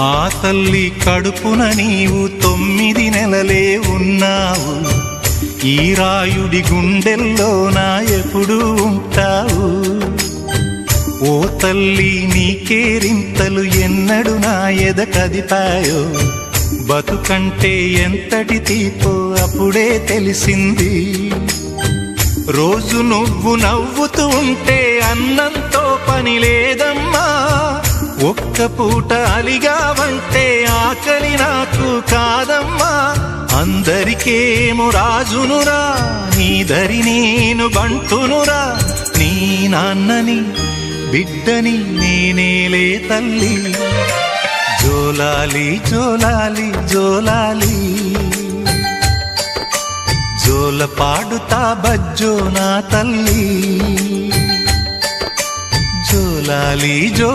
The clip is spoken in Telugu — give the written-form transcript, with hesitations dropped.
ఆ తల్లి కడుపున నీవు 9 నెలలే ఉన్నావు. ఈ రాయుడి గుండెల్లో నా ఎప్పుడు ఉంటావు. ఓ తల్లి నీకేరింతలు ఎన్నడు నా ఎద కదిపాయో. బతుకంటే ఎంతటి తీపో అప్పుడే తెలిసింది. రోజు నువ్వు నవ్వుతూ ఉంటే అన్నంతో పని లేదమ్మా. ఒక్క పూట అలిగావంటే ఆకలి నాకు కాదమ్మా. అందరికేమో రాజునురా, నీ దరి నేను బంటునురా. నీ నాన్నని బిడ్డని నేనేలే తల్లి. జోలాలి జోలాలి జోలాలి, జోల పాడుతా బజ్జో నా తల్లి. జోలాలి జో